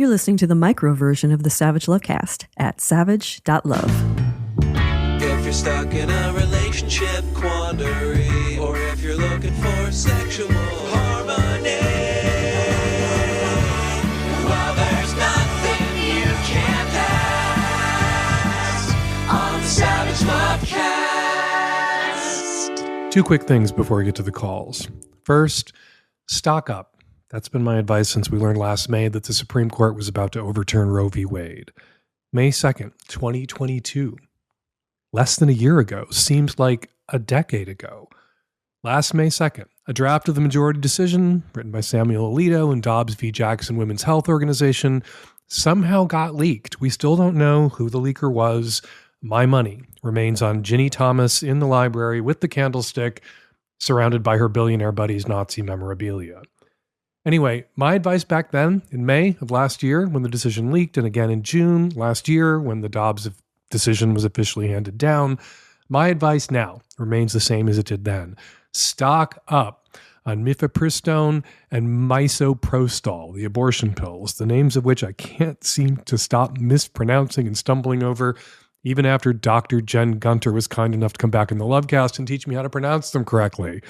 You're listening to the micro version of the Savage Lovecast at savage.love. If you're stuck in a relationship quandary, or if you're looking for sexual harmony, well, there's nothing you can't ask on the Savage Lovecast. Two quick things before we get to the calls. First, stock up. That's been my advice since we learned last May that the Supreme Court was about to overturn Roe v. Wade. May 2nd, 2022. Less than a year ago. Seems like a decade ago. Last May 2nd, a draft of the majority decision, written by Samuel Alito and Dobbs v. Jackson Women's Health Organization, somehow got leaked. We still don't know who the leaker was. My money remains on Ginny Thomas in the library with the candlestick, surrounded by her billionaire buddies' Nazi memorabilia. Anyway, my advice back then, in May of last year, when the decision leaked, and again in June last year, when the Dobbs decision was officially handed down, my advice now remains the same as it did then. Stock up on mifepristone and misoprostol, the abortion pills, the names of which I can't seem to stop mispronouncing and stumbling over, even after Dr. Jen Gunter was kind enough to come back in the Lovecast and teach me how to pronounce them correctly.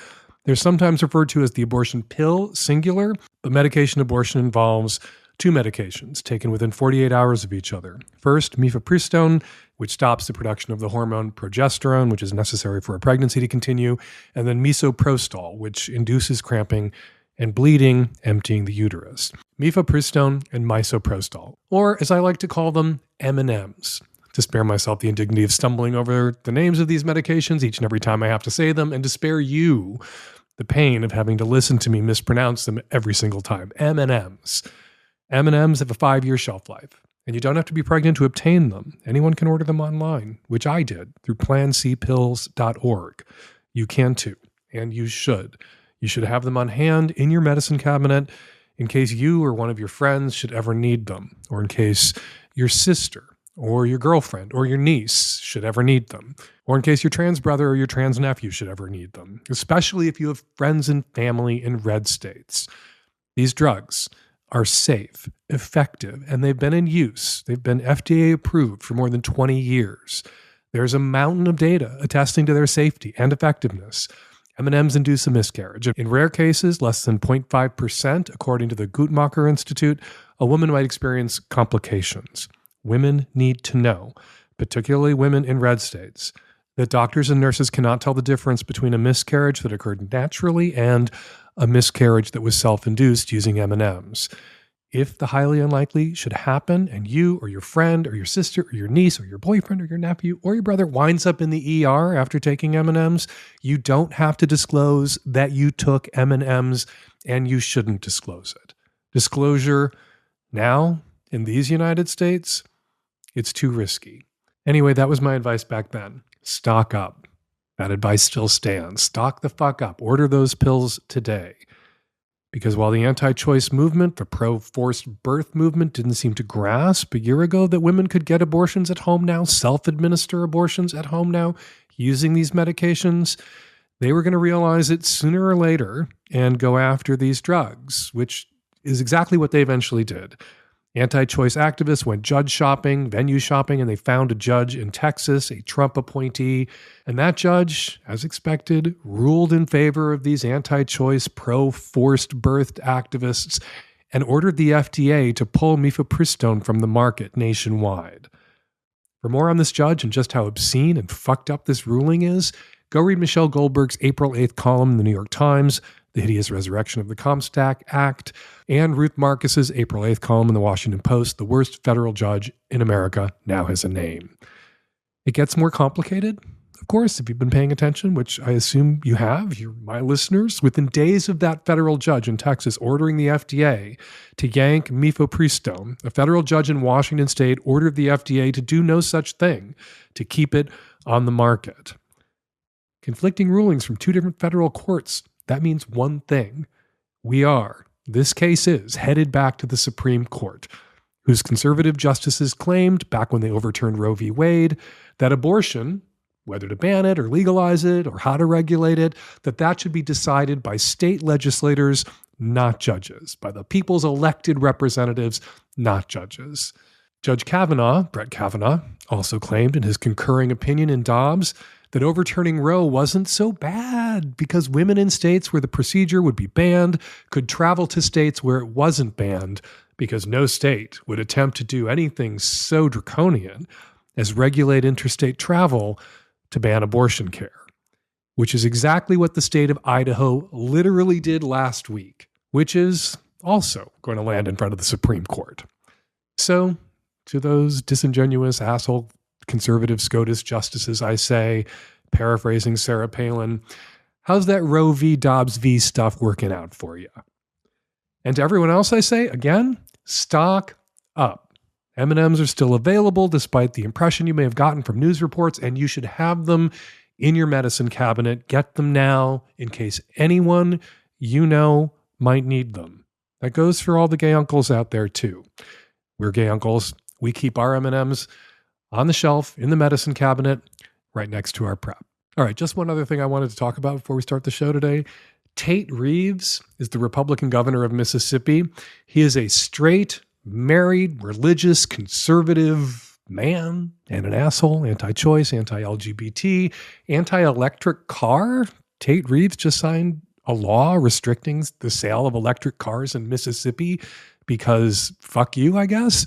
They're sometimes referred to as the abortion pill, singular, but medication abortion involves two medications taken within 48 hours of each other. First, mifepristone, which stops the production of the hormone progesterone, which is necessary for a pregnancy to continue, and then misoprostol, which induces cramping and bleeding, emptying the uterus. Mifepristone and misoprostol, or as I like to call them, M&Ms. To spare myself the indignity of stumbling over the names of these medications each and every time I have to say them, and to spare you the pain of having to listen to me mispronounce them every single time. M&Ms. M&Ms have a 5-year shelf life, and you don't have to be pregnant to obtain them. Anyone can order them online, which I did through plancpills.org. You can too, and you should. You should have them on hand in your medicine cabinet in case you or one of your friends should ever need them, or in case your sister or your girlfriend or your niece should ever need them, or in case your trans brother or your trans nephew should ever need them, especially if you have friends and family in red states. These drugs are safe, effective, and they've been in use. They've been FDA approved for more than 20 years. There's a mountain of data attesting to their safety and effectiveness. M&Ms induce a miscarriage. In rare cases, less than 0.5%, according to the Guttmacher Institute, a woman might experience complications. Women need to know, particularly women in red states, that doctors and nurses cannot tell the difference between a miscarriage that occurred naturally and a miscarriage that was self-induced using M&Ms. If the highly unlikely should happen and you or your friend or your sister or your niece or your boyfriend or your nephew or your brother winds up in the ER after taking M&Ms, you don't have to disclose that you took M&Ms, and you shouldn't disclose it. Disclosure now in these United States, it's too risky. Anyway, that was my advice back then. Stock up. That advice still stands. Stock the fuck up. Order those pills today. Because while the anti-choice movement, the pro-forced birth movement, didn't seem to grasp a year ago that women could get abortions at home now, self-administer abortions at home now, using these medications, they were going to realize it sooner or later and go after these drugs, which is exactly what they eventually did. Anti-choice activists went judge shopping, venue shopping, and they found a judge in Texas, a Trump appointee. And that judge, as expected, ruled in favor of these anti-choice, pro-forced birth activists and ordered the FDA to pull mifepristone from the market nationwide. For more on this judge and just how obscene and fucked up this ruling is, go read Michelle Goldberg's April 8th column in the New York Times, The Hideous Resurrection of the Comstock Act, and Ruth Marcus's April 8th column in the Washington Post, The Worst Federal Judge in America Now Has a Name. It gets more complicated, of course, if you've been paying attention, which I assume you have, you're my listeners. Within days of that federal judge in Texas ordering the FDA to yank mifepristone, a federal judge in Washington state ordered the FDA to do no such thing, to keep it on the market. Conflicting rulings from two different federal courts. That means one thing. This case is headed back to the Supreme Court, whose conservative justices claimed, back when they overturned Roe v. Wade, that abortion, whether to ban it or legalize it or how to regulate it, that should be decided by state legislators not judges, by the people's elected representatives, not judges. Judge Kavanaugh, Brett Kavanaugh, also claimed in his concurring opinion in Dobbs that overturning Roe wasn't so bad because women in states where the procedure would be banned could travel to states where it wasn't banned because no state would attempt to do anything so draconian as regulate interstate travel to ban abortion care, which is exactly what the state of Idaho literally did last week, which is also going to land in front of the Supreme Court. So, to those disingenuous asshole conservative SCOTUS justices, I say, paraphrasing Sarah Palin, how's that Roe v. Dobbs v. stuff working out for you? And to everyone else, I say, again, stock up. M&Ms are still available despite the impression you may have gotten from news reports, and you should have them in your medicine cabinet. Get them now in case anyone you know might need them. That goes for all the gay uncles out there too. We're gay uncles. We keep our M&Ms on the shelf in the medicine cabinet right next to our prep. All right, just one other thing I wanted to talk about before we start the show today. Tate Reeves is the Republican governor of Mississippi. He is a straight, married, religious, conservative man and an asshole, anti-choice, anti-LGBT, anti-electric car. Tate Reeves just signed a law restricting the sale of electric cars in Mississippi because fuck you, I guess.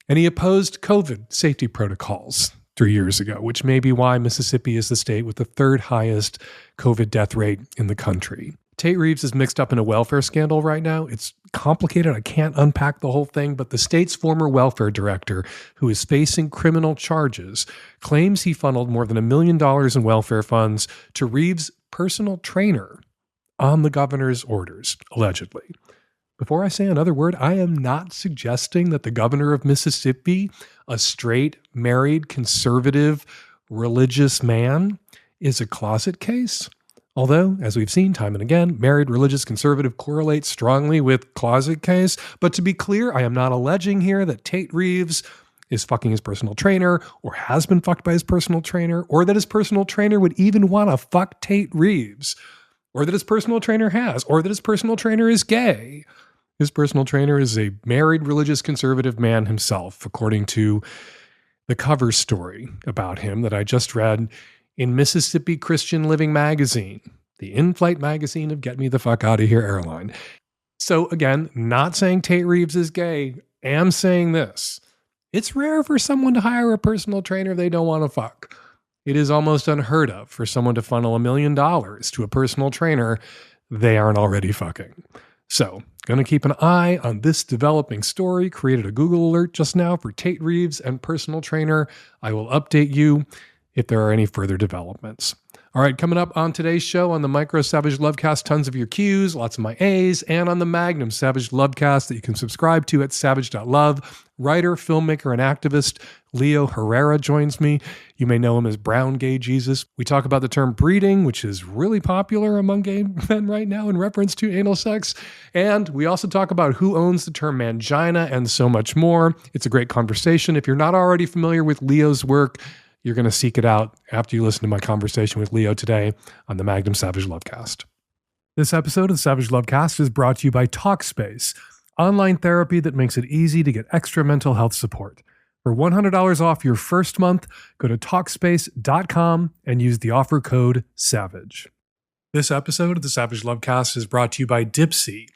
And he opposed COVID safety protocols 3 years ago, which may be why Mississippi is the state with the third highest COVID death rate in the country. Tate Reeves is mixed up in a welfare scandal right now. It's complicated. I can't unpack the whole thing, but the state's former welfare director, who is facing criminal charges, claims he funneled more than $1 million in welfare funds to Reeves' personal trainer on the governor's orders, allegedly. Before I say another word, I am not suggesting that the governor of Mississippi, a straight, married, conservative, religious man, is a closet case. Although, as we've seen time and again, married, religious, conservative correlates strongly with closet case. But to be clear, I am not alleging here that Tate Reeves is fucking his personal trainer or has been fucked by his personal trainer or that his personal trainer would even want to fuck Tate Reeves or that his personal trainer has or that his personal trainer is gay. His personal trainer is a married, religious, conservative man himself, according to the cover story about him that I just read in Mississippi Christian Living magazine, the in-flight magazine of Get Me the Fuck Out of Here airline. So again, not saying Tate Reeves is gay, am saying this. It's rare for someone to hire a personal trainer they don't want to fuck. It is almost unheard of for someone to funnel $1 million to a personal trainer they aren't already fucking. So, going to keep an eye on this developing story. Created a Google alert just now for Tate Reeves and personal trainer. I will update you if there are any further developments. All right, coming up on today's show on the Micro Savage Lovecast, tons of your Qs, lots of my As, and on the Magnum Savage Lovecast that you can subscribe to at savage.love. Writer, filmmaker, and activist Leo Herrera joins me. You may know him as Brown Gay Jesus. We talk about the term breeding, which is really popular among gay men right now in reference to anal sex. And we also talk about who owns the term mangina and so much more. It's a great conversation. If you're not already familiar with Leo's work, you're going to seek it out after you listen to my conversation with Leo today on the Magnum Savage Lovecast. This episode of the Savage Lovecast is brought to you by Talkspace, online therapy that makes it easy to get extra mental health support. For $100 off your first month, go to Talkspace.com and use the offer code SAVAGE. This episode of the Savage Lovecast is brought to you by Dipsea.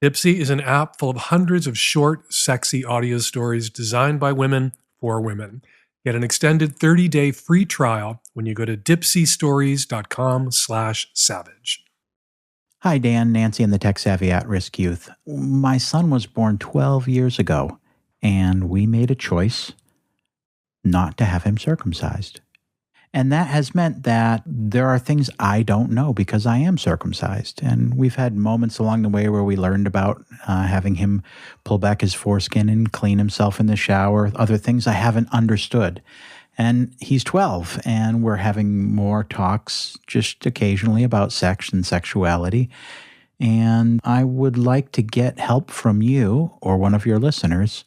Dipsea is an app full of hundreds of short, sexy audio stories designed by women for women. Get an extended 30-day free trial when you go to dipseastories.com/savage. Hi, Dan, Nancy, and the tech-savvy at-risk youth. My son was born 12 years ago, and we made a choice not to have him circumcised. And that has meant that there are things I don't know because I am circumcised. And we've had moments along the way where we learned about having him pull back his foreskin and clean himself in the shower, other things I haven't understood. And he's 12, and we're having more talks just occasionally about sex and sexuality. And I would like to get help from you or one of your listeners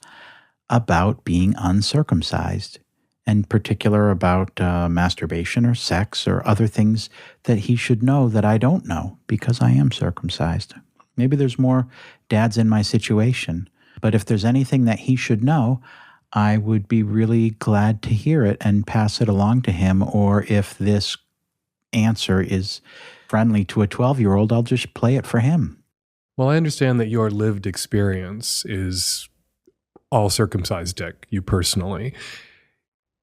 about being uncircumcised. In particular about masturbation or sex or other things that he should know that I don't know because I am circumcised. Maybe there's more dads in my situation. But if there's anything that he should know, I would be really glad to hear it and pass it along to him. Or if this answer is friendly to a 12-year-old, I'll just play it for him. Well, I understand that your lived experience is all circumcised dick, you personally.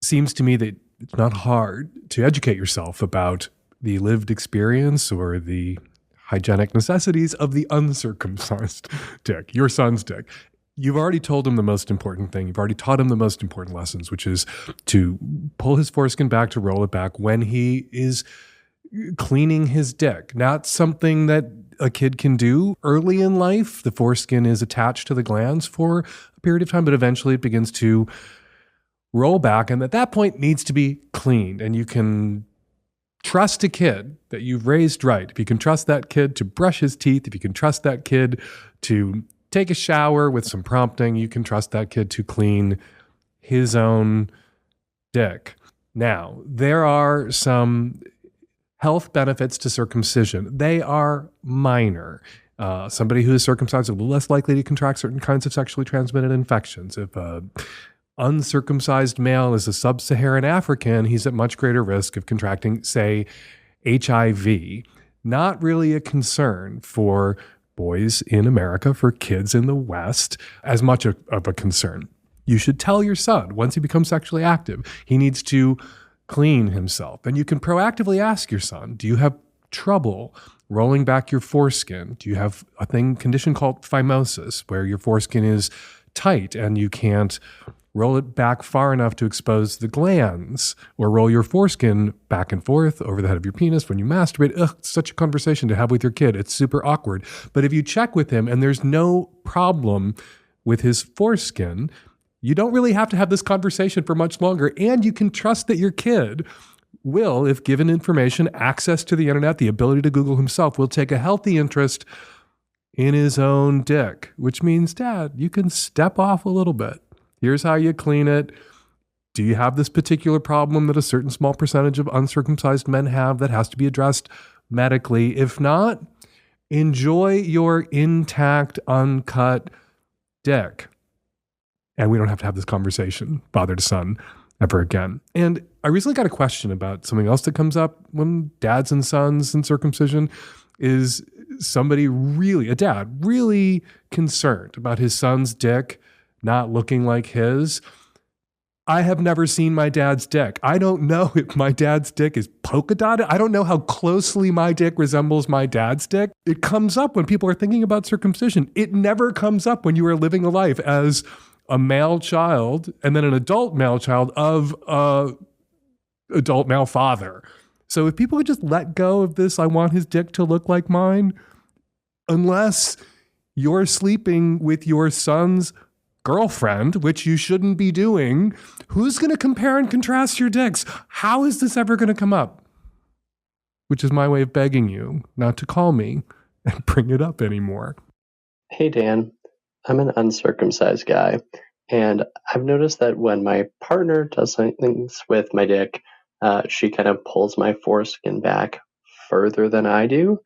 Seems to me that it's not hard to educate yourself about the lived experience or the hygienic necessities of the uncircumcised dick, your son's dick. You've already told him the most important thing. You've already taught him the most important lessons, which is to pull his foreskin back, to roll it back when he is cleaning his dick. Not something that a kid can do early in life. The foreskin is attached to the glands for a period of time, but eventually it begins to roll back, and at that point needs to be cleaned. And you can trust a kid that you've raised right. If you can trust that kid to brush his teeth, if you can trust that kid to take a shower with some prompting, you can trust that kid to clean his own dick. Now, there are some health benefits to circumcision. They are minor. Somebody who is circumcised is a little less likely to contract certain kinds of sexually transmitted infections. If an uncircumcised male is a sub-Saharan African, he's at much greater risk of contracting, say, HIV. Not really a concern for boys in America, for kids in the West, as much of a concern. You should tell your son, once he becomes sexually active, he needs to clean himself. And you can proactively ask your son, do you have trouble rolling back your foreskin? Do you have a condition called phimosis, where your foreskin is tight and you can't roll it back far enough to expose the glands, or roll your foreskin back and forth over the head of your penis when you masturbate? Ugh, it's such a conversation to have with your kid. It's super awkward. But if you check with him and there's no problem with his foreskin, you don't really have to have this conversation for much longer. And you can trust that your kid will, if given information, access to the internet, the ability to Google himself, will take a healthy interest in his own dick, which means, Dad, you can step off a little bit. Here's how you clean it. Do you have this particular problem that a certain small percentage of uncircumcised men have that has to be addressed medically? If not, enjoy your intact, uncut dick. And we don't have to have this conversation, father to son, ever again. And I recently got a question about something else that comes up when dads and sons and circumcision. Is somebody really, a dad, really concerned about his son's dick not looking like his? I have never seen my dad's dick. I don't know if my dad's dick is polka dotted. I don't know how closely my dick resembles my dad's dick. It comes up when people are thinking about circumcision. It never comes up when you are living a life as a male child and then an adult male child of a adult male father. So if people could just let go of this, I want his dick to look like mine, unless you're sleeping with your son's girlfriend, which you shouldn't be doing, who's going to compare and contrast your dicks? How is this ever going to come up? Which is my way of begging you not to call me and bring it up anymore. Hey, Dan. I'm an uncircumcised guy, and I've noticed that when my partner does things with my dick, she kind of pulls my foreskin back further than I do,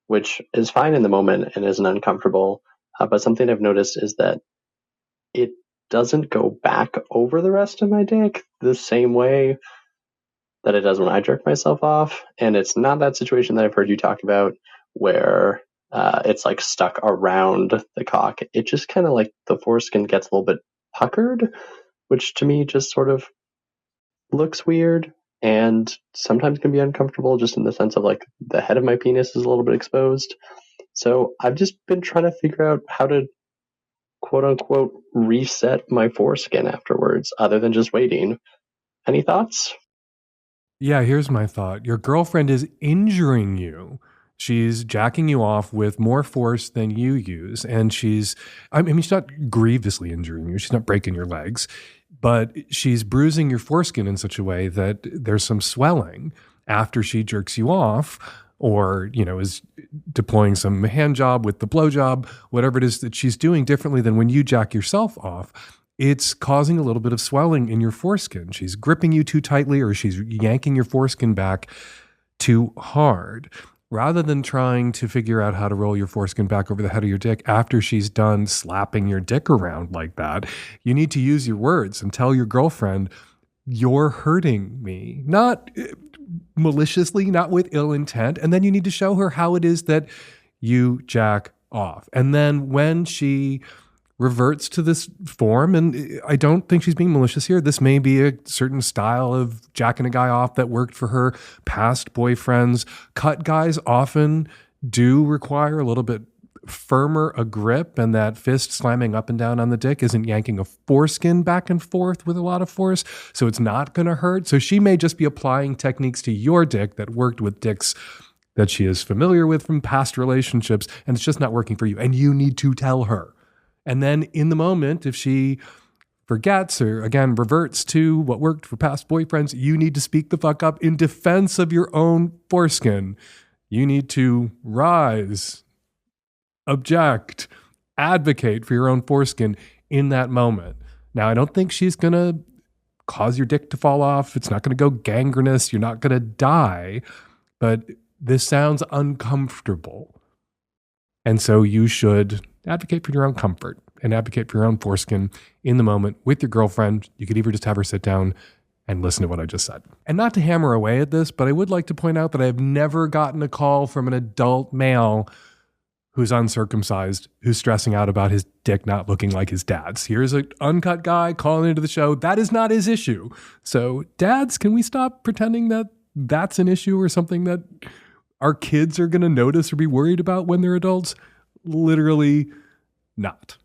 which is fine in the moment and isn't uncomfortable. But something I've noticed is that it doesn't go back over the rest of my dick the same way that it does when I jerk myself off. And it's not that situation that I've heard you talk about where it's like stuck around the cock. It just kind of like the foreskin gets a little bit puckered, which to me just sort of looks weird and sometimes can be uncomfortable, just in the sense of like the head of my penis is a little bit exposed. So I've just been trying to figure out how to quote unquote reset my foreskin afterwards, other than just waiting. Any thoughts? Yeah, here's my thought. Your girlfriend is injuring you. She's jacking you off with more force than you use. And she's not grievously injuring you. She's not breaking your legs, but she's bruising your foreskin in such a way that there's some swelling after she jerks you off, or, is deploying some hand job with the blow job, whatever it is that she's doing differently than when you jack yourself off. It's causing a little bit of swelling in your foreskin. She's gripping you too tightly, or she's yanking your foreskin back too hard. rather than trying to figure out how to roll your foreskin back over the head of your dick after she's done slapping your dick around like that, you need to use your words and tell your girlfriend, you're hurting me. Not maliciously, not with ill intent. And then you need to show her how it is that you jack off. And then when she reverts to this form, and I don't think she's being malicious here, this may be a certain style of jacking a guy off that worked for her past boyfriends. Cut guys often do require a little bit firmer a grip, and that fist slamming up and down on the dick isn't yanking a foreskin back and forth with a lot of force, so it's not going to hurt. So she may just be applying techniques to your dick that worked with dicks that she is familiar with from past relationships, and it's just not working for you, and you need to tell her. And then in the moment, if she forgets or, again, reverts to what worked for past boyfriends, you need to speak the fuck up in defense of your own foreskin. You need to rise, object, advocate for your own foreskin in that moment. Now, I don't think she's going to cause your dick to fall off. It's not going to go gangrenous. You're not going to die. But this sounds uncomfortable. And so you should advocate for your own comfort and advocate for your own foreskin in the moment with your girlfriend. You could even just have her sit down and listen to what I just said. And not to hammer away at this, but I would like to point out that I have never gotten a call from an adult male who's uncircumcised, who's stressing out about his dick not looking like his dad's. Here's an uncut guy calling into the show. That is not his issue. So dads, can we stop pretending that that's an issue or something that our kids are going to notice or be worried about when they're adults? Literally not.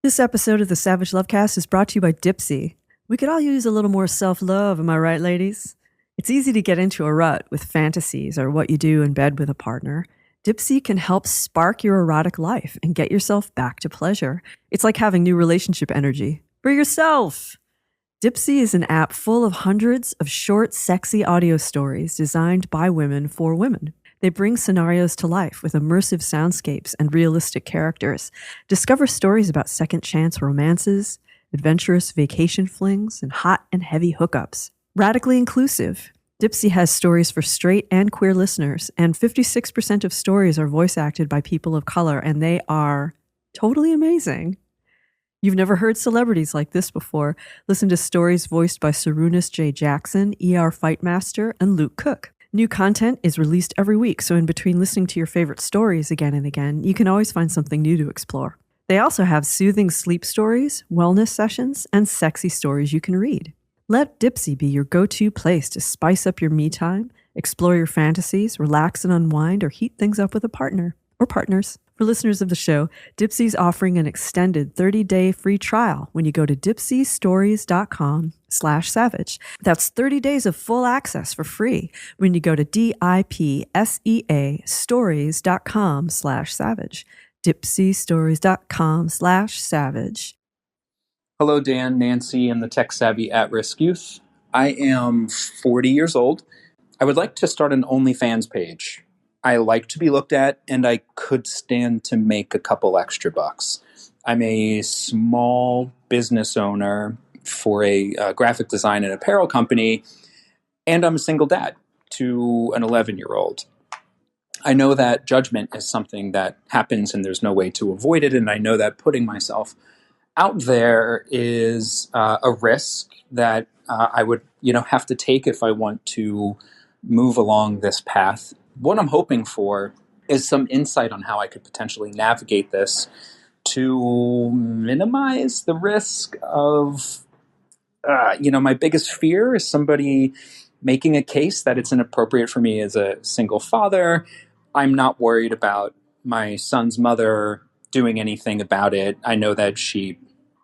This episode of the Savage Lovecast is brought to you by Dipsy. We could all use a little more self-love, am I right, ladies? It's easy to get into a rut with fantasies or what you do in bed with a partner. Dipsy can help spark your erotic life and get yourself back to pleasure. It's like having new relationship energy for yourself. Dipsy is an app full of hundreds of short, sexy audio stories designed by women for women. They bring scenarios to life with immersive soundscapes and realistic characters. Discover stories about second chance romances, adventurous vacation flings, and hot and heavy hookups. Radically inclusive, Dipsy has stories for straight and queer listeners, and 56% of stories are voice acted by people of color, and they are totally amazing. You've never heard celebrities like this before. Listen to stories voiced by Sarunas J. Jackson, ER Fightmaster, and Luke Cook. New content is released every week, so in between listening to your favorite stories again and again, you can always find something new to explore. They also have soothing sleep stories, wellness sessions, and sexy stories you can read. Let Dipsy be your go-to place to spice up your me time, explore your fantasies, relax and unwind, or heat things up with a partner or partners. For listeners of the show, Dipsy's offering an extended 30-day free trial when you go to dipsystories.com/savage. That's 30 days of full access for free when you go to DIPSEA stories.com/savage. dipsystories.com/savage. Hello, Dan, Nancy, and the tech-savvy at-risk youth. I am 40 years old. I would like to start an OnlyFans page. I like to be looked at, and I could stand to make a couple extra bucks. I'm a small business owner for a graphic design and apparel company, and I'm a single dad to an 11-year-old. I know that judgment is something that happens and there's no way to avoid it, and I know that putting myself out there is a risk that I would, have to take if I want to move along this path. What I'm hoping for is some insight on how I could potentially navigate this to minimize the risk of, my biggest fear is somebody making a case that it's inappropriate for me as a single father. I'm not worried about my son's mother doing anything about it. I know that she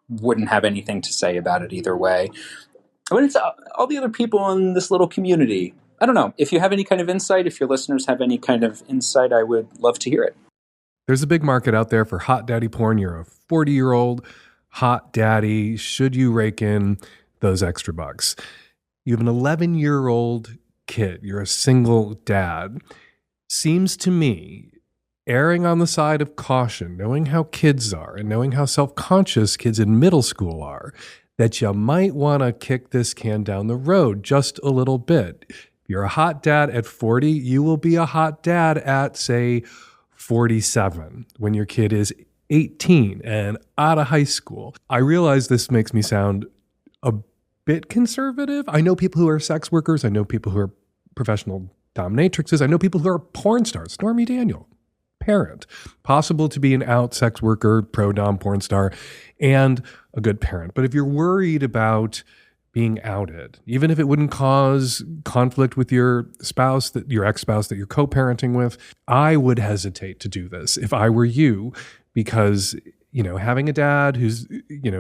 wouldn't have anything to say about it either way. But it's all the other people in this little community. I don't know. If you have any kind of insight, if your listeners have any kind of insight, I would love to hear it. There's a big market out there for hot daddy porn. You're a 40-year-old hot daddy. Should you rake in those extra bucks? You have an 11-year-old kid. You're a single dad. Seems to me, erring on the side of caution, knowing how kids are and knowing how self-conscious kids in middle school are, that you might want to kick this can down the road just a little bit. you're a hot dad at 40, you will be a hot dad at, say, 47 when your kid is 18 and out of high school. I realize this makes me sound a bit conservative. I know people who are sex workers. I know people who are professional dominatrixes. I know people who are porn stars. Stormy Daniel, parent. Possible to be an out sex worker, pro-dom porn star, and a good parent. But if you're worried about being outed, even if it wouldn't cause conflict with your spouse, that your ex-spouse that you're co-parenting with, I would hesitate to do this if I were you, because having a dad who's,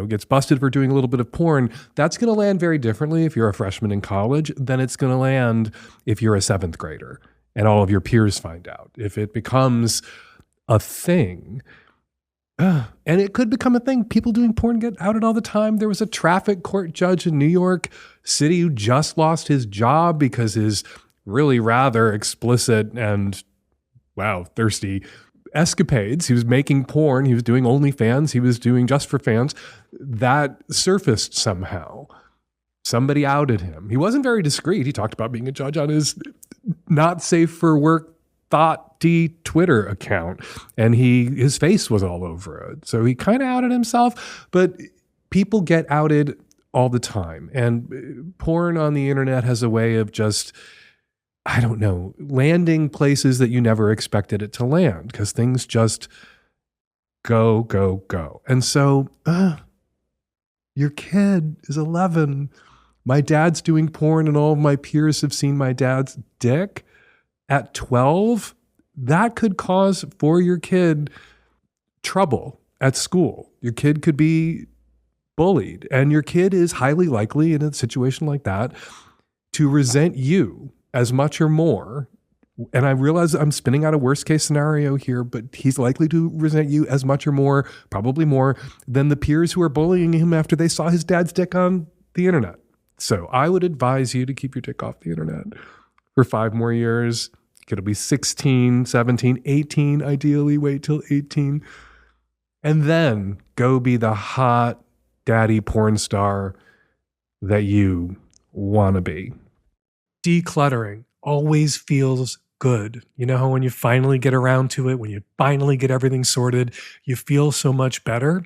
gets busted for doing a little bit of porn, that's going to land very differently if you're a freshman in college than it's going to land if you're a 7th grader and all of your peers find out. If it becomes a thing, and it could become a thing. People doing porn get outed all the time. There was a traffic court judge in New York City who just lost his job because his really rather explicit and, thirsty escapades. He was making porn. He was doing OnlyFans. He was doing Just for Fans. That surfaced somehow. Somebody outed him. He wasn't very discreet. He talked about being a judge on his not safe for work Thought Twitter account, and his face was all over it. So he kind of outed himself, but people get outed all the time. And porn on the internet has a way of just, landing places that you never expected it to land, because things just go, go, go. And so your kid is 11. My dad's doing porn and all of my peers have seen my dad's dick. At 12, that could cause for your kid trouble at school. Your kid could be bullied, and your kid is highly likely in a situation like that to resent you as much or more. And I realize I'm spinning out a worst case scenario here, but he's likely to resent you as much or more, probably more, than the peers who are bullying him after they saw his dad's dick on the internet. So I would advise you to keep your dick off the internet for 5 more years. It'll be 16, 17, 18, ideally wait till 18. And then go be the hot daddy porn star that you want to be. Decluttering always feels good. You know how when you finally get around to it, when you finally get everything sorted, you feel so much better?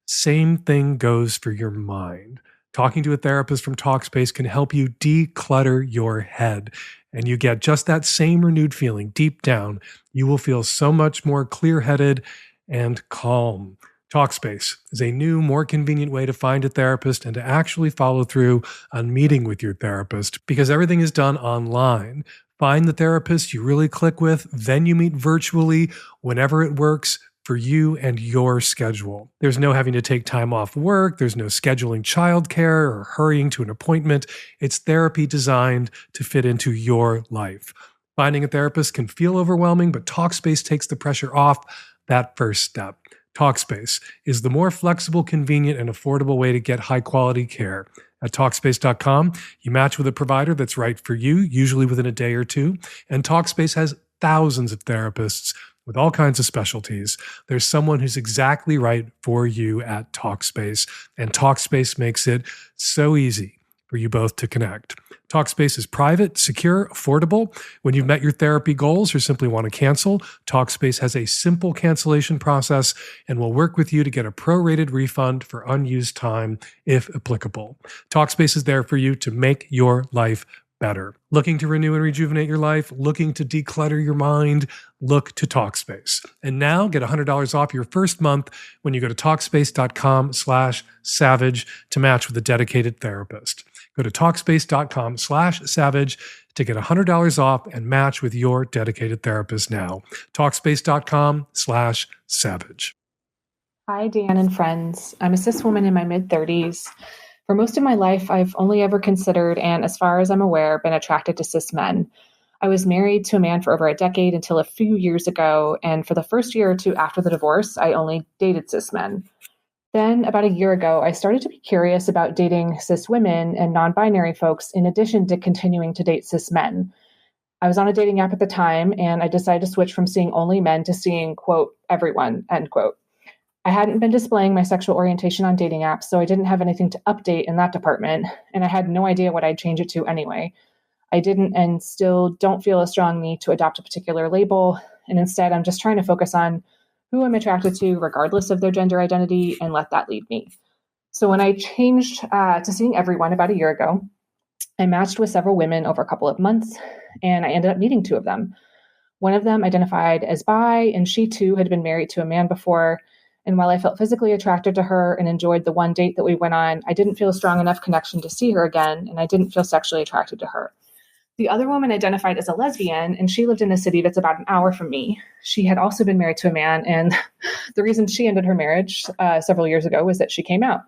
Same thing goes for your mind. Talking to a therapist from Talkspace can help you declutter your head, and you get just that same renewed feeling deep down. You will feel so much more clear-headed and calm. Talkspace is a new, more convenient way to find a therapist and to actually follow through on meeting with your therapist, because everything is done online. Find the therapist you really click with, then you meet virtually whenever it works for you and your schedule. There's no having to take time off work. There's no scheduling childcare or hurrying to an appointment. It's therapy designed to fit into your life. Finding a therapist can feel overwhelming, but Talkspace takes the pressure off that first step. Talkspace is the more flexible, convenient, and affordable way to get high-quality care. At Talkspace.com, you match with a provider that's right for you, usually within a day or two. And Talkspace has thousands of therapists with all kinds of specialties. There's someone who's exactly right for you at Talkspace. And Talkspace makes it so easy for you both to connect. Talkspace is private, secure, affordable. When you've met your therapy goals or simply want to cancel, Talkspace has a simple cancellation process and will work with you to get a prorated refund for unused time if applicable. Talkspace is there for you to make your life better. Looking to renew and rejuvenate your life? Looking to declutter your mind? Look to Talkspace. And now get $100 off your first month when you go to Talkspace.com/savage to match with a dedicated therapist. Go to Talkspace.com/savage to get $100 off and match with your dedicated therapist now. Talkspace.com/savage. Hi, Dan and friends. I'm a cis woman in my mid-30s. For most of my life, I've only ever considered, and as far as I'm aware, been attracted to cis men. I was married to a man for over a decade until a few years ago, and for the first year or two after the divorce, I only dated cis men. Then, about a year ago, I started to be curious about dating cis women and non-binary folks in addition to continuing to date cis men. I was on a dating app at the time, and I decided to switch from seeing only men to seeing, quote, everyone, end quote. I hadn't been displaying my sexual orientation on dating apps, so I didn't have anything to update in that department, and I had no idea what I'd change it to anyway. I didn't and still don't feel a strong need to adopt a particular label. And instead, I'm just trying to focus on who I'm attracted to, regardless of their gender identity, and let that lead me. So when I changed to seeing everyone about a year ago, I matched with several women over a couple of months, and I ended up meeting 2 of them. One of them identified as bi, and she too had been married to a man before. And while I felt physically attracted to her and enjoyed the one date that we went on, I didn't feel a strong enough connection to see her again, and I didn't feel sexually attracted to her. The other woman identified as a lesbian, and she lived in a city that's about an hour from me. She had also been married to a man, and the reason she ended her marriage several years ago was that she came out.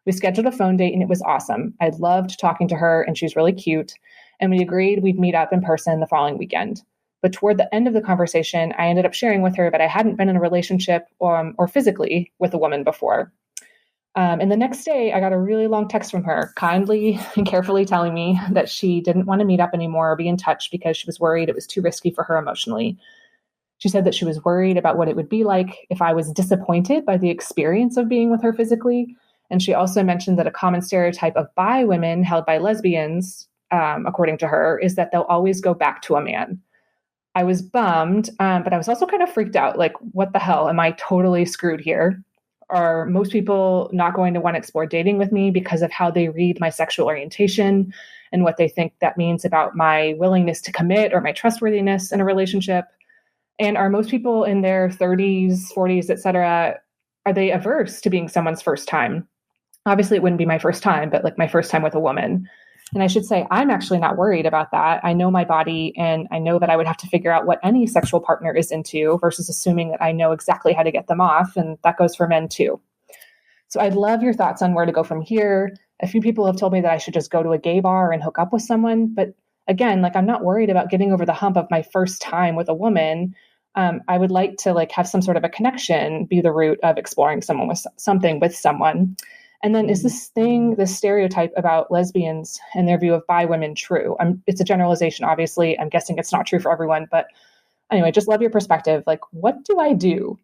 We scheduled a phone date, and it was awesome. I loved talking to her, and she's really cute, and we agreed we'd meet up in person the following weekend. But toward the end of the conversation, I ended up sharing with her that I hadn't been in a relationship or physically with a woman before. And the next day, I got a really long text from her, kindly and carefully telling me that she didn't want to meet up anymore or be in touch because she was worried it was too risky for her emotionally. She said that she was worried about what it would be like if I was disappointed by the experience of being with her physically. And she also mentioned that a common stereotype of bi women held by lesbians, according to her, is that they'll always go back to a man. I was bummed, but I was also kind of freaked out. Like, what the hell? Am I totally screwed here? Are most people not going to want to explore dating with me because of how they read my sexual orientation and what they think that means about my willingness to commit or my trustworthiness in a relationship? And are most people in their 30s, 40s, etc., are they averse to being someone's first time? Obviously, it wouldn't be my first time, but like my first time with a woman. And I should say, I'm actually not worried about that. I know my body, and I know that I would have to figure out what any sexual partner is into versus assuming that I know exactly how to get them off. And that goes for men too. So I'd love your thoughts on where to go from here. A few people have told me that I should just go to a gay bar and hook up with someone. But again, like, I'm not worried about getting over the hump of my first time with a woman. I would like to like have some sort of a connection be the root of exploring something with someone. And then is this stereotype about lesbians and their view of bi women true? It's a generalization, obviously. I'm guessing it's not true for everyone. But anyway, just love your perspective. Like, what do I do?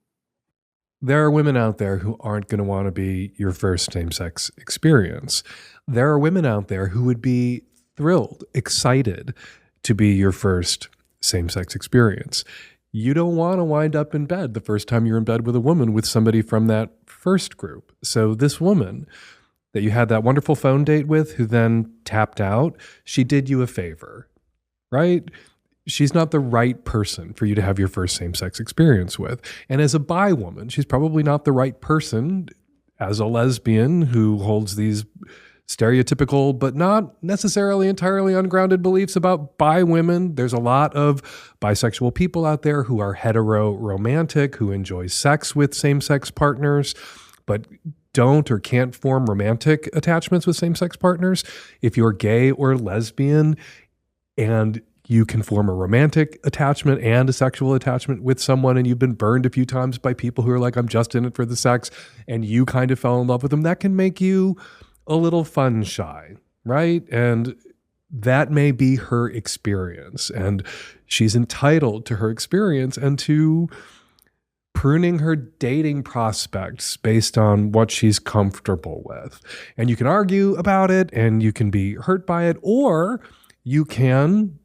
There are women out there who aren't going to want to be your first same-sex experience. There are women out there who would be thrilled, excited to be your first same-sex experience. You don't want to wind up in bed the first time you're in bed with a woman with somebody from that first group. So this woman that you had that wonderful phone date with who then tapped out, she did you a favor, right? She's not the right person for you to have your first same-sex experience with. And as a bi woman, she's probably not the right person as a lesbian who holds these stereotypical, but not necessarily entirely ungrounded beliefs about bi women. There's a lot of bisexual people out there who are hetero-romantic, who enjoy sex with same-sex partners, but don't or can't form romantic attachments with same-sex partners. If you're gay or lesbian and you can form a romantic attachment and a sexual attachment with someone, and you've been burned a few times by people who are like, I'm just in it for the sex, and you kind of fell in love with them, that can make you a little fun shy, right? And that may be her experience, and she's entitled to her experience and to pruning her dating prospects based on what she's comfortable with. And you can argue about it and you can be hurt by it, or you can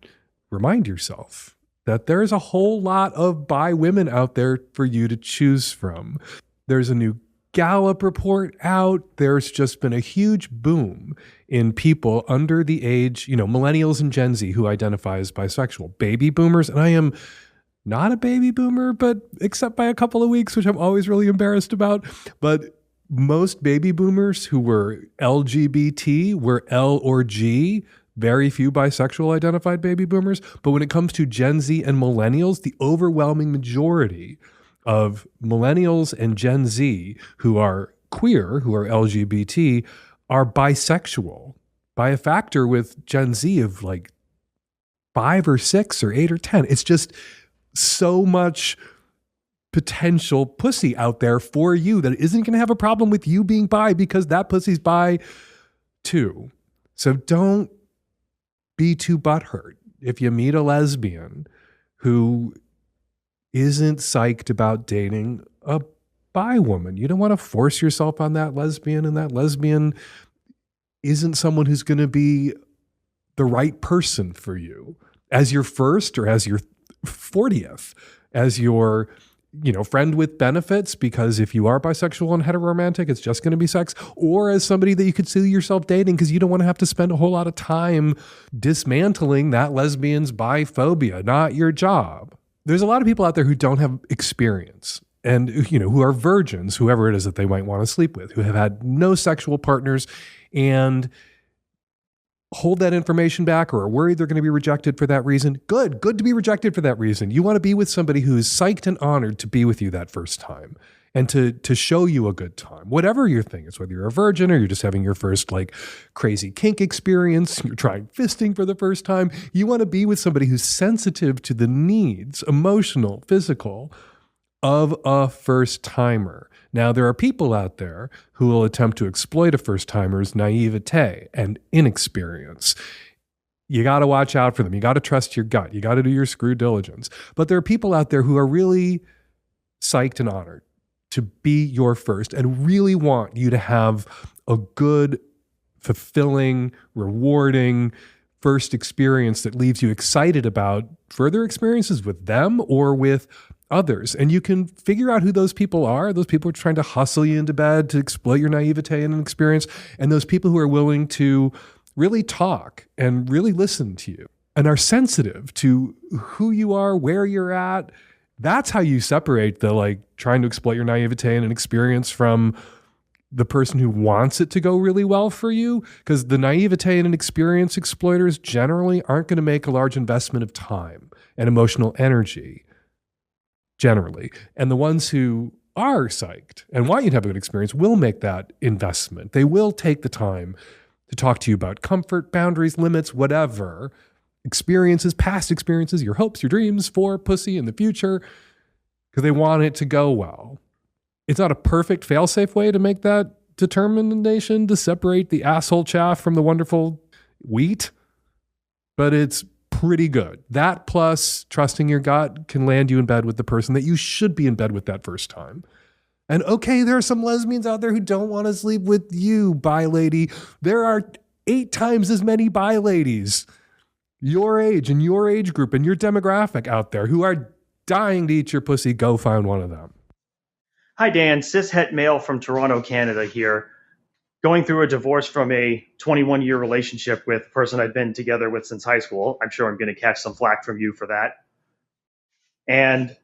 remind yourself that there's a whole lot of bi women out there for you to choose from. There's a new Gallup report out. There's just been a huge boom in people under the age, millennials and Gen Z who identify as bisexual, baby boomers. And I am not a baby boomer, but except by a couple of weeks, which I'm always really embarrassed about. But most baby boomers who were LGBT were L or G. Very few bisexual identified baby boomers. But when it comes to Gen Z and millennials, the overwhelming majority of millennials and Gen Z who are queer, who are LGBT, are bisexual by a factor with Gen Z of like 5 or 6 or 8 or 10. It's just so much potential pussy out there for you that isn't going to have a problem with you being bi because that pussy's bi too. So don't be too butthurt if you meet a lesbian who isn't psyched about dating a bi woman. You don't want to force yourself on that lesbian, and that lesbian isn't someone who's going to be the right person for you as your first or as your 40th, as your friend with benefits, because if you are bisexual and heteroromantic, it's just going to be sex, or as somebody that you could see yourself dating because you don't want to have to spend a whole lot of time dismantling that lesbian's biphobia, not your job. There's a lot of people out there who don't have experience and, who are virgins, whoever it is that they might want to sleep with, who have had no sexual partners and hold that information back or are worried they're going to be rejected for that reason. Good to be rejected for that reason. You want to be with somebody who is psyched and honored to be with you that first time and to show you a good time. Whatever your thing is, whether you're a virgin or you're just having your first crazy kink experience, you're trying fisting for the first time, you want to be with somebody who's sensitive to the needs, emotional, physical, of a first timer. Now, there are people out there who will attempt to exploit a first timer's naivete and inexperience. You got to watch out for them. You got to trust your gut. You got to do your screw diligence. But there are people out there who are really psyched and honored to be your first and really want you to have a good, fulfilling, rewarding first experience that leaves you excited about further experiences with them or with others. And you can figure out who those people are. Those people are trying to hustle you into bed to exploit your naivete and experience. And those people who are willing to really talk and really listen to you and are sensitive to who you are, where you're at. That's how you separate the trying to exploit your naivete and an experience from the person who wants it to go really well for you. Because the naivete and experience exploiters generally aren't going to make a large investment of time and emotional energy. Generally. And the ones who are psyched and want you to have a good experience will make that investment. They will take the time to talk to you about comfort, boundaries, limits, whatever, experiences, past experiences, your hopes, your dreams for pussy in the future, because they want it to go well. It's not a perfect fail-safe way to make that determination to separate the asshole chaff from the wonderful wheat, but it's pretty good. That plus trusting your gut can land you in bed with the person that you should be in bed with that first time. And okay, there are some lesbians out there who don't want to sleep with you, bi lady. There are 8 times as many bi ladies your age and your age group and your demographic out there who are dying to eat your pussy. Go find one of them. Hi, Dan. Cishet male from Toronto, Canada here. Going through a divorce from a 21-year relationship with a person I've been together with since high school. I'm sure I'm going to catch some flack from you for that. And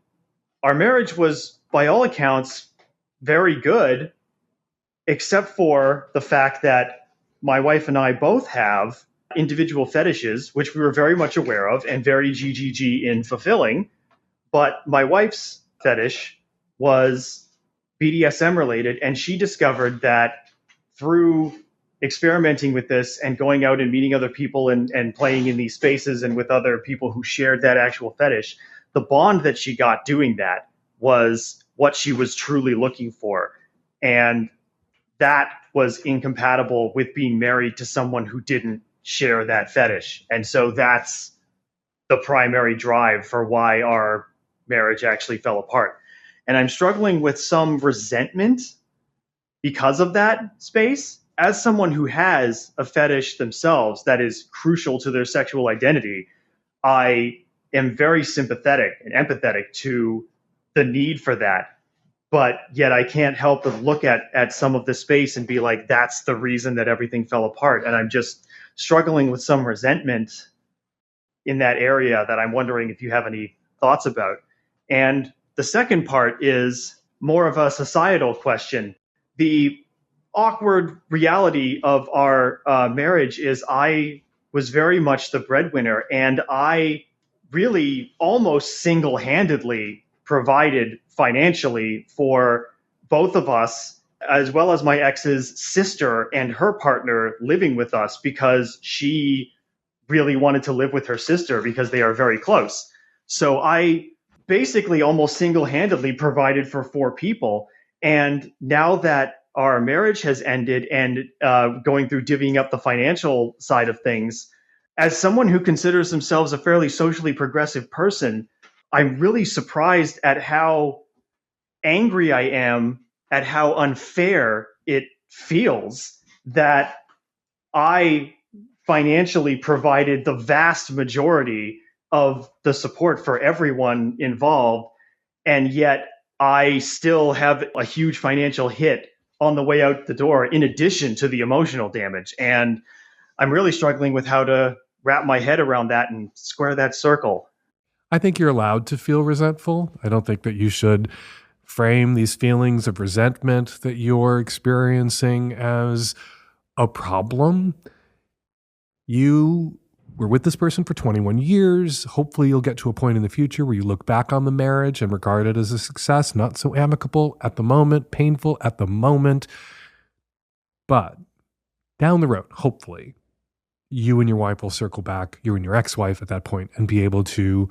our marriage was, by all accounts, very good, except for the fact that my wife and I both have individual fetishes, which we were very much aware of and very GGG in fulfilling. But my wife's fetish was BDSM related, and she discovered that through experimenting with this and going out and meeting other people and playing in these spaces and with other people who shared that actual fetish, the bond that she got doing that was what she was truly looking for. And that was incompatible with being married to someone who didn't share that fetish. And so that's the primary drive for why our marriage actually fell apart. And I'm struggling with some resentment because of that space. As someone who has a fetish themselves that is crucial to their sexual identity, I am very sympathetic and empathetic to the need for that. But yet I can't help but look at some of the space and be like, that's the reason that everything fell apart. And I'm just struggling with some resentment in that area that I'm wondering if you have any thoughts about. And the second part is more of a societal question. The awkward reality of our marriage is I was very much the breadwinner, and I really almost single-handedly provided financially for both of us, as well as my ex's sister and her partner living with us, because she really wanted to live with her sister because they are very close. So I basically almost single-handedly provided for 4 people. And now that our marriage has ended and going through divvying up the financial side of things, as someone who considers themselves a fairly socially progressive person, I'm really surprised at how angry I am at how unfair it feels that I financially provided the vast majority of the support for everyone involved. And yet I still have a huge financial hit on the way out the door, in addition to the emotional damage. And I'm really struggling with how to wrap my head around that and square that circle. I think you're allowed to feel resentful. I don't think that you should frame these feelings of resentment that you're experiencing as a problem. You were with this person for 21 years. Hopefully you'll get to a point in the future where you look back on the marriage and regard it as a success, not so amicable at the moment, painful at the moment. But down the road, hopefully, you and your wife will circle back, you and your ex-wife at that point, and be able to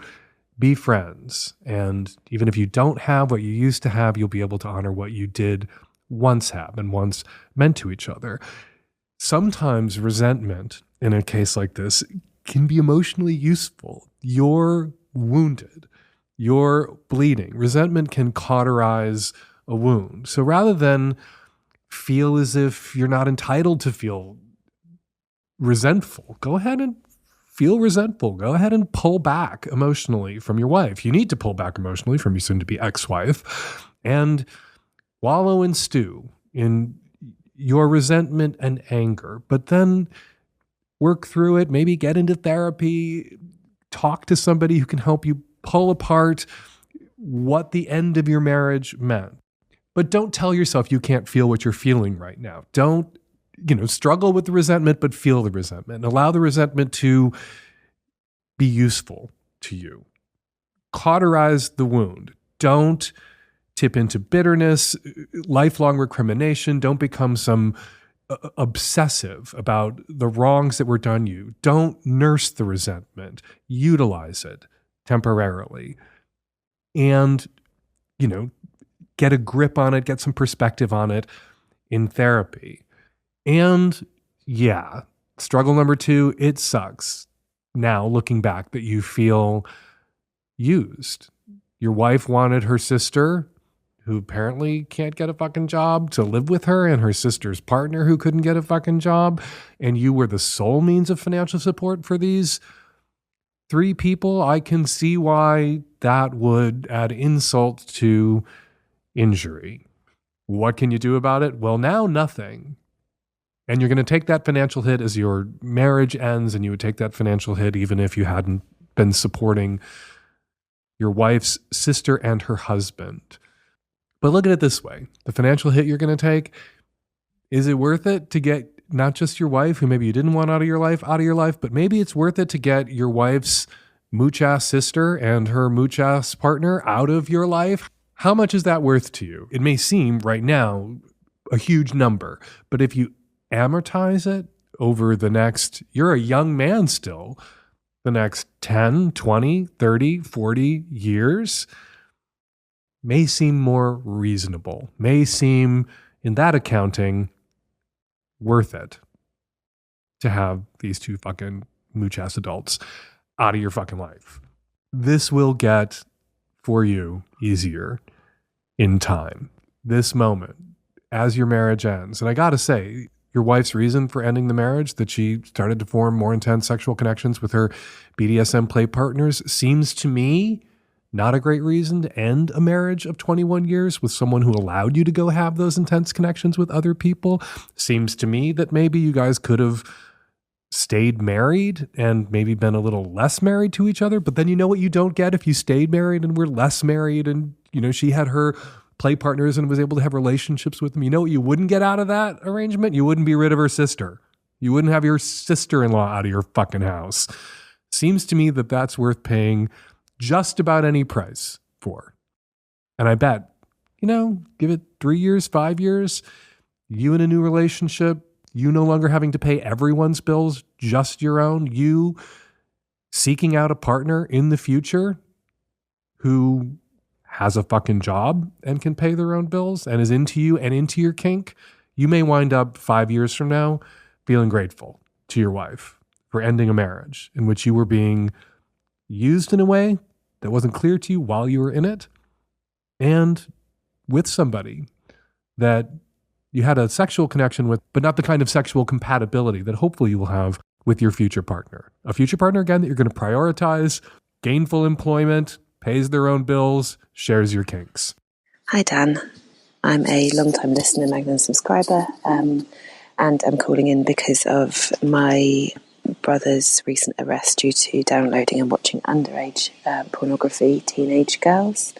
be friends. And even if you don't have what you used to have, you'll be able to honor what you did once have and once meant to each other. Sometimes resentment in a case like this can be emotionally useful. You're wounded. You're bleeding. Resentment can cauterize a wound. So rather than feel as if you're not entitled to feel resentful, go ahead and feel resentful. Go ahead and pull back emotionally from your wife. You need to pull back emotionally from your soon-to-be ex-wife and wallow and stew in your resentment and anger, but then work through it, maybe get into therapy, talk to somebody who can help you pull apart what the end of your marriage meant. But don't tell yourself you can't feel what you're feeling right now. Don't struggle with the resentment, but feel the resentment and allow the resentment to be useful to you. Cauterize the wound. Don't tip into bitterness, lifelong recrimination. Don't become some obsessive about the wrongs that were done you. Don't nurse the resentment. Utilize it temporarily. And, get a grip on it, get some perspective on it in therapy. And yeah, struggle number 2, it sucks now looking back that you feel used. Your wife wanted her sister, who apparently can't get a fucking job, to live with her, and her sister's partner who couldn't get a fucking job. And you were the sole means of financial support for these 3 people. I can see why that would add insult to injury. What can you do about it? Well, now nothing. And you're going to take that financial hit as your marriage ends, and you would take that financial hit even if you hadn't been supporting your wife's sister and her husband. But look at it this way. The financial hit you're going to take, is it worth it to get not just your wife, who maybe you didn't want out of your life, but maybe it's worth it to get your wife's mooch-ass sister and her mooch-ass partner out of your life? How much is that worth to you? It may seem right now a huge number, but if you amortize it over the next, you're a young man still, the next 10, 20, 30, 40 years, may seem more reasonable, may seem, in that accounting, worth it to have these 2 fucking mooch-ass adults out of your fucking life. This will get, for you, easier in time. This moment, as your marriage ends. And I gotta say, your wife's reason for ending the marriage, that she started to form more intense sexual connections with her BDSM play partners, seems to me not a great reason to end a marriage of 21 years with someone who allowed you to go have those intense connections with other people. Seems to me that maybe you guys could have stayed married and maybe been a little less married to each other. But then you know what you don't get if you stayed married and were less married and, she had her play partners and was able to have relationships with them. You know what you wouldn't get out of that arrangement? You wouldn't be rid of her sister. You wouldn't have your sister-in-law out of your fucking house. Seems to me that that's worth paying just about any price for. And I bet, give it 3 years, 5 years, you in a new relationship, you no longer having to pay everyone's bills, just your own, you seeking out a partner in the future who has a fucking job and can pay their own bills and is into you and into your kink, you may wind up 5 years from now feeling grateful to your wife for ending a marriage in which you were being used in a way that wasn't clear to you while you were in it, and with somebody that you had a sexual connection with, but not the kind of sexual compatibility that hopefully you will have with your future partner. A future partner, again, that you're going to prioritize, gainful employment, pays their own bills, shares your kinks. Hi, Dan. I'm a long-time listener, Magnum subscriber, and I'm calling in because of my brother's recent arrest due to downloading and watching underage pornography, teenage girls.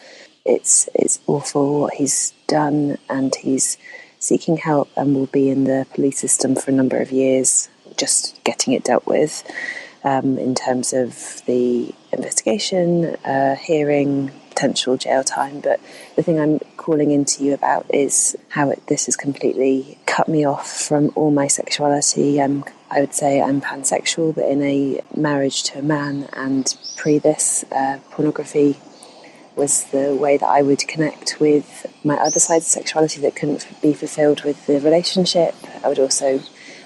It's awful what he's done, and he's seeking help and will be in the police system for a number of years, just getting it dealt with in terms of the investigation, hearing, potential jail time. But the thing I'm calling into you about is how this has completely cut me off from all my sexuality. I would say I'm pansexual, but in a marriage to a man, and pre this, pornography was the way that I would connect with my other side of sexuality that couldn't be fulfilled with the relationship. I would also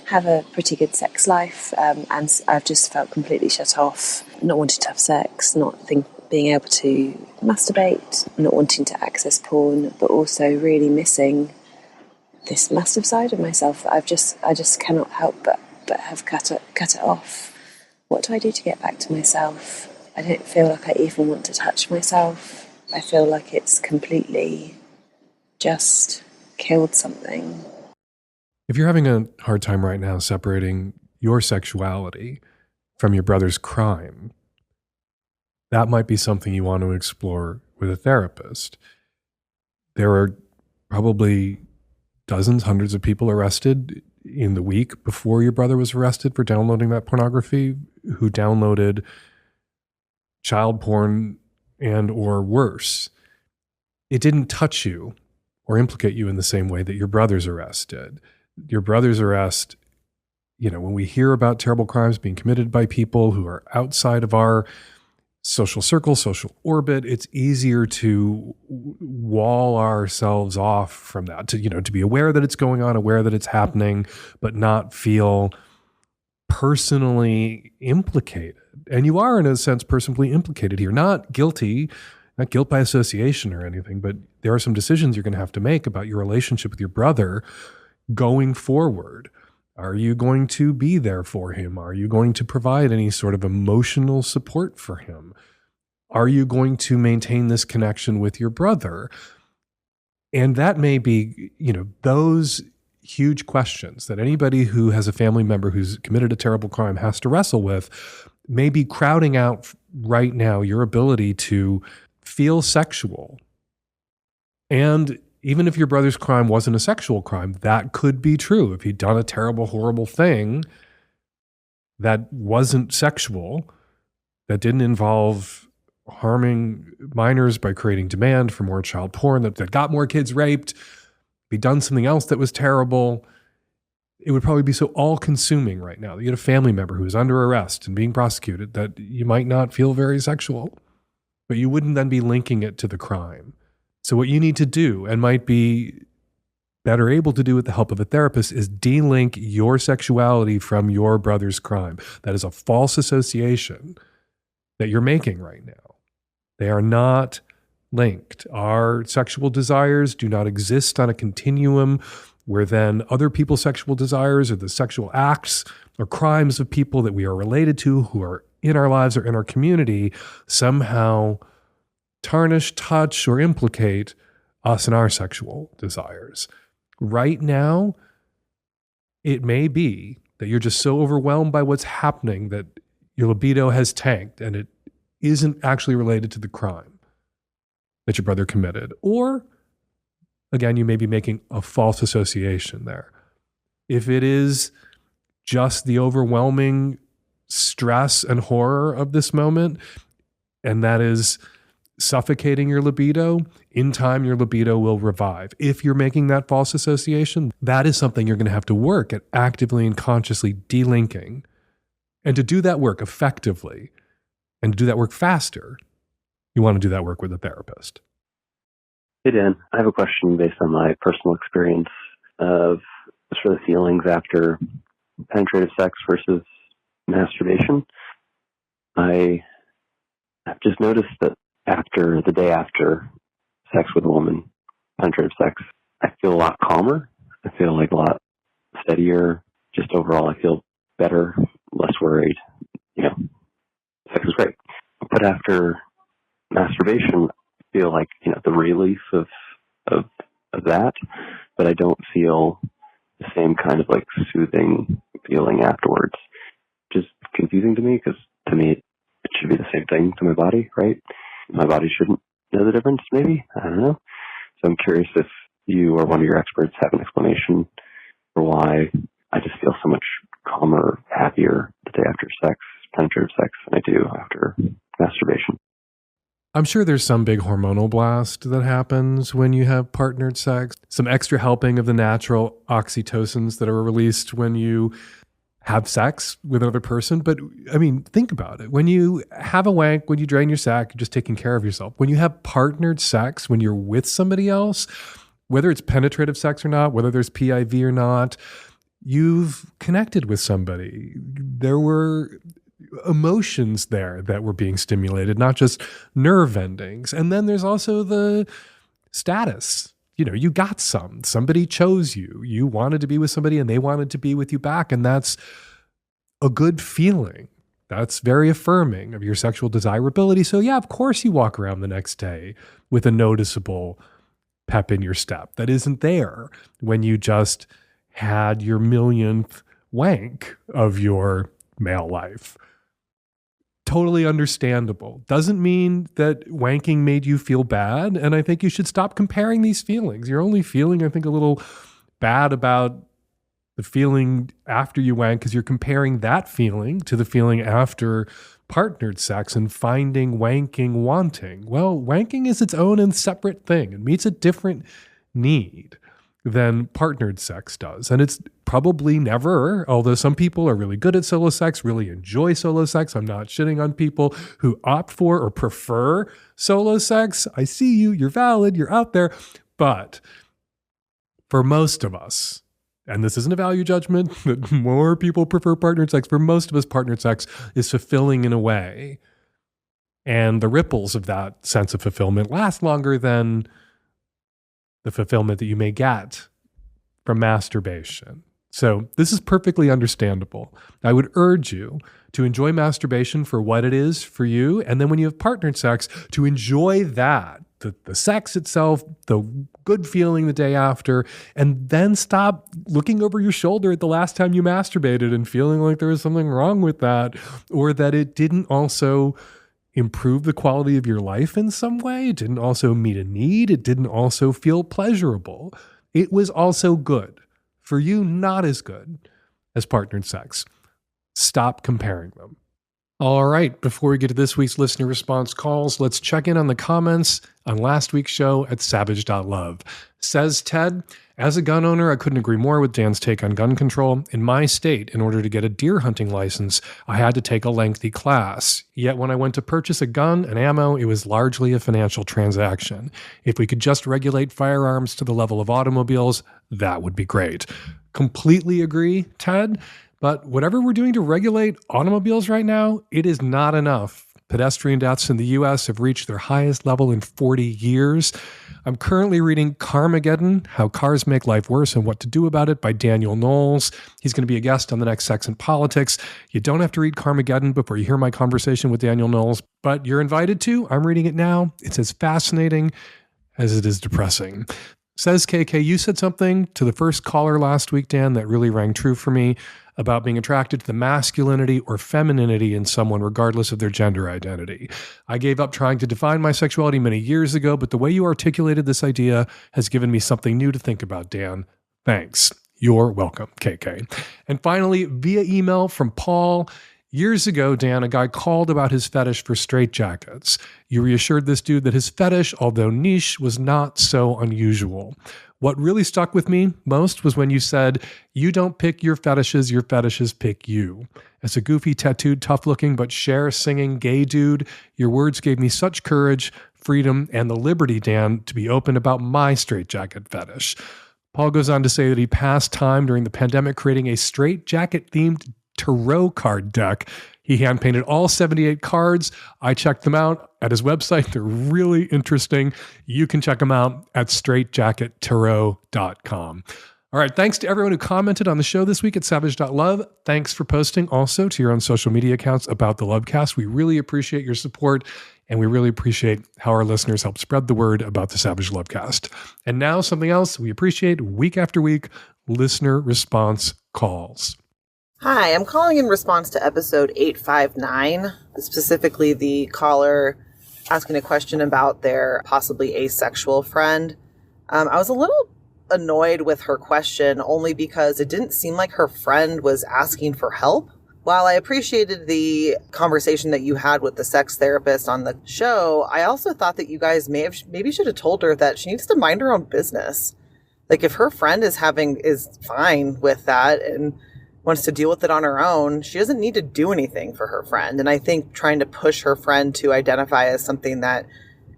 have a pretty good sex life, and I've just felt completely shut off, not wanting to have sex, being able to masturbate, not wanting to access porn, but also really missing this massive side of myself that I just cannot help but have cut it off. What do I do to get back to myself? I don't feel like I even want to touch myself. I feel like it's completely just killed something. If you're having a hard time right now separating your sexuality from your brother's crime, that might be something you want to explore with a therapist. There are probably dozens, hundreds of people arrested in the week before your brother was arrested for downloading that pornography, who downloaded child porn and or worse. It didn't touch you or implicate you in the same way that your brother's arrest did. Your brother's arrest, when we hear about terrible crimes being committed by people who are outside of our social circle, social orbit, it's easier to wall ourselves off from that, to be aware that it's going on, aware that it's happening, but not feel personally implicated. And you are, in a sense, personally implicated here, not guilty, not guilt by association or anything, but there are some decisions you're going to have to make about your relationship with your brother going forward. Are you going to be there for him? Are you going to provide any sort of emotional support for him? Are you going to maintain this connection with your brother? And that may be, those huge questions that anybody who has a family member who's committed a terrible crime has to wrestle with, may be crowding out right now your ability to feel sexual. And even if your brother's crime wasn't a sexual crime, that could be true. If he'd done a terrible, horrible thing that wasn't sexual, that didn't involve harming minors by creating demand for more child porn, that got more kids raped, if he'd done something else that was terrible, it would probably be so all-consuming right now that you had a family member who was under arrest and being prosecuted that you might not feel very sexual, but you wouldn't then be linking it to the crime. So what you need to do, and might be better able to do with the help of a therapist, is de-link your sexuality from your brother's crime. That is a false association that you're making right now. They are not linked. Our sexual desires do not exist on a continuum where then other people's sexual desires or the sexual acts or crimes of people that we are related to who are in our lives or in our community somehow tarnish, touch, or implicate us and our sexual desires. Right now, it may be that you're just so overwhelmed by what's happening that your libido has tanked and it isn't actually related to the crime that your brother committed. Or, again, you may be making a false association there. If it is just the overwhelming stress and horror of this moment, and that is suffocating your libido, in time your libido will revive. If you're making that false association, that is something you're going to have to work at actively and consciously delinking. And to do that work effectively and to do that work faster, you want to do that work with a therapist. Hey, Dan. I have a question based on my personal experience of sort of feelings after penetrative sex versus masturbation. I've just noticed that the day after sex with a woman, penetrative sex, I feel a lot calmer. I feel like a lot steadier. Just overall, I feel better, less great. Sex is great. But after masturbation, I feel like, the relief of that, but I don't feel the same kind of like soothing feeling afterwards. Just confusing to me, because to me it should be the same thing to my body, right? My body shouldn't know the difference, maybe? I don't know. So I'm curious if you or one of your experts have an explanation for why I just feel so much calmer, happier the day after sex, penetrative sex, than I do after masturbation. I'm sure there's some big hormonal blast that happens when you have partnered sex, some extra helping of the natural oxytocins that are released when you have sex with another person. But I mean, think about it. When you have a wank, when you drain your sack, you're just taking care of yourself. When you have partnered sex, when you're with somebody else, whether it's penetrative sex or not, whether there's PIV or not, you've connected with somebody. There were emotions there that were being stimulated, not just nerve endings. And then there's also the status. You got somebody chose you. You wanted to be with somebody and they wanted to be with you back. And that's a good feeling. That's very affirming of your sexual desirability. So yeah, of course you walk around the next day with a noticeable pep in your step that isn't there when you just had your millionth wank of your male life. Totally understandable. Doesn't mean that wanking made you feel bad. And I think you should stop comparing these feelings. You're only feeling, I think, a little bad about the feeling after you wank because you're comparing that feeling to the feeling after partnered sex and finding wanking wanting. Well, wanking is its own and separate thing. It meets a different need than partnered sex does. And it's probably never, although some people are really good at solo sex, really enjoy solo sex. I'm not shitting on people who opt for or prefer solo sex. I see you, you're valid, you're out there. But for most of us, and this isn't a value judgment, that more people prefer partnered sex. For most of us, partnered sex is fulfilling in a way. And the ripples of that sense of fulfillment last longer than the fulfillment that you may get from masturbation. So this is perfectly understandable. I would urge you to enjoy masturbation for what it is for you. And then when you have partnered sex, to enjoy that, the sex itself, the good feeling the day after, and then stop looking over your shoulder at the last time you masturbated and feeling like there was something wrong with that, or that it didn't also improve the quality of your life in some way. It didn't also meet a need. It didn't also feel pleasurable. It was also good. For you, not as good as partnered sex. Stop comparing them. All right, before we get to this week's listener response calls, let's check in on the comments on last week's show at savage.love. Says Ted, as a gun owner, I couldn't agree more with Dan's take on gun control. In my state, in order to get a deer hunting license, I had to take a lengthy class. Yet when I went to purchase a gun and ammo, it was largely a financial transaction. If we could just regulate firearms to the level of automobiles, that would be great. Completely agree, Ted. But whatever we're doing to regulate automobiles right now, it is not enough. Pedestrian deaths in the U.S. have reached their highest level in 40 years. I'm currently reading Carmageddon, How Cars Make Life Worse and What to Do About It by Daniel Knowles. He's going to be a guest on the next Sex and Politics. You don't have to read Carmageddon before you hear my conversation with Daniel Knowles, but you're invited to. I'm reading it now. It's as fascinating as it is depressing. Says KK, you said something to the first caller last week, Dan, that really rang true for me about being attracted to the masculinity or femininity in someone regardless of their gender identity. I gave up trying to define my sexuality many years ago, but the way you articulated this idea has given me something new to think about, Dan. Thanks. You're welcome, KK. And finally, via email from Paul. Years ago, Dan, a guy called about his fetish for straitjackets. You reassured this dude that his fetish, although niche, was not so unusual. What really stuck with me most was when you said, you don't pick your fetishes pick you. As a goofy, tattooed, tough-looking, but Cher-singing gay dude, your words gave me such courage, freedom, and the liberty, Dan, to be open about my straitjacket fetish. Paul goes on to say that he passed time during the pandemic creating a straitjacket-themed tarot card deck. He hand-painted all 78 cards. I checked them out at his website. They're really interesting. You can check them out at straitjackettarot.com. All right. Thanks to everyone who commented on the show this week at savage.love. Thanks for posting also to your own social media accounts about the Lovecast. We really appreciate your support, and we really appreciate how our listeners help spread the word about the Savage Lovecast. And now something else we appreciate week after week, listener response calls. Hi, I'm calling in response to episode 859, specifically the caller asking a question about their possibly asexual friend. I was a little annoyed with her question only because it didn't seem like her friend was asking for help. While I appreciated the conversation that you had with the sex therapist on the show, I also thought that you guys maybe should have told her that she needs to mind her own business. Like, if her friend is fine with that and wants to deal with it on her own, she doesn't need to do anything for her friend. And I think trying to push her friend to identify as something that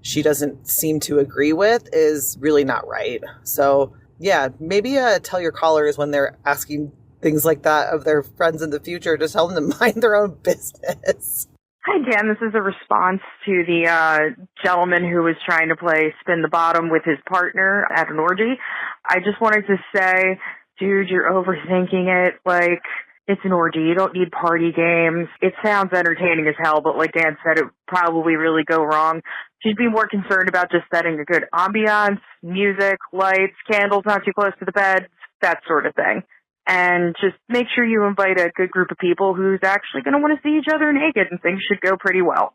she doesn't seem to agree with is really not right. So yeah, maybe tell your callers when they're asking things like that of their friends in the future, just tell them to mind their own business. Hi, Dan. This is a response to the gentleman who was trying to play spin the bottom with his partner at an orgy. I just wanted to say, dude, you're overthinking it. Like, it's an orgy. You don't need party games. It sounds entertaining as hell, but like Dan said, it would probably really go wrong. She'd be more concerned about just setting a good ambiance, music, lights, candles not too close to the bed, that sort of thing. And just make sure you invite a good group of people who's actually going to want to see each other naked, and things should go pretty well.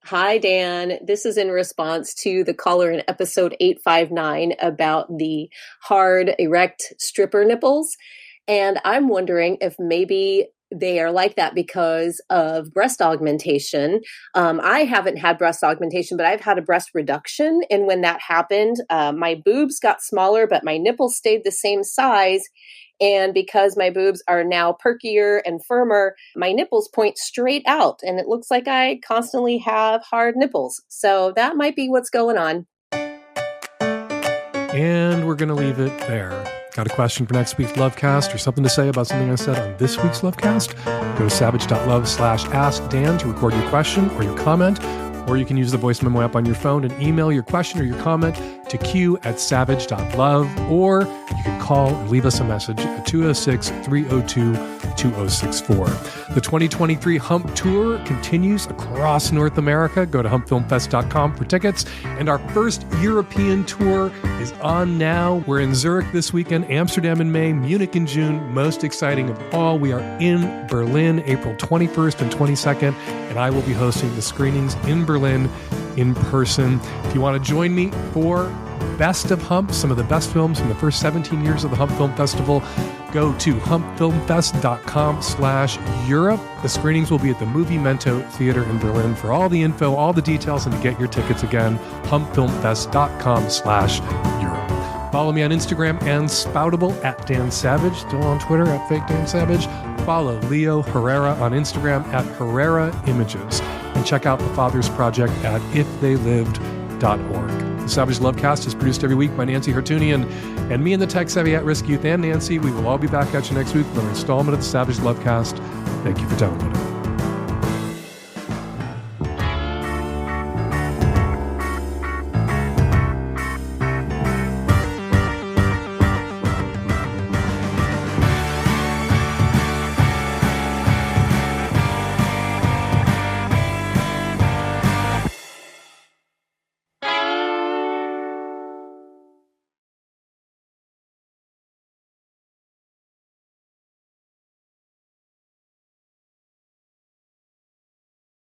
Hi, Dan. This is in response to the caller in episode 859 about the hard, erect stripper nipples. And I'm wondering if maybe they are like that because of breast augmentation. I haven't had breast augmentation, but I've had a breast reduction. And when that happened, my boobs got smaller, but my nipples stayed the same size. And because my boobs are now perkier and firmer, my nipples point straight out. And it looks like I constantly have hard nipples. So that might be what's going on. And we're going to leave it there. Got a question for next week's Lovecast or something to say about something I said on this week's Lovecast? Go to savage.love/askdan to record your question or your comment, or you can use the voice memo app on your phone and email your question or your comment to q@savage.love, or you can call and leave us a message at 206-302-2064. The 2023 Hump Tour continues across North America. Go to humpfilmfest.com for tickets. And our first European tour is on now. We're in Zurich this weekend, Amsterdam in May, Munich in June. Most exciting of all, we are in Berlin April 21st and 22nd, and I will be hosting the screenings in Berlin in person. If you want to join me for Best of Hump, some of the best films from the first 17 years of the Hump Film Festival, go to humpfilmfest.com/Europe. The screenings will be at the Movie Mento Theater in Berlin. For all the info, all the details, and to get your tickets again, humpfilmfest.com/Europe. Follow me on Instagram and Spoutable at Dan Savage, still on Twitter at Fake Dan Savage. Follow Leo Herrera on Instagram at Herrera Images. And check out the Fathers Project at iftheylived.org. The Savage Lovecast is produced every week by Nancy Hartunian and me and the tech-savvy at-risk youth and Nancy. We will all be back at you next week with another installment of the Savage Lovecast. Thank you for downloading.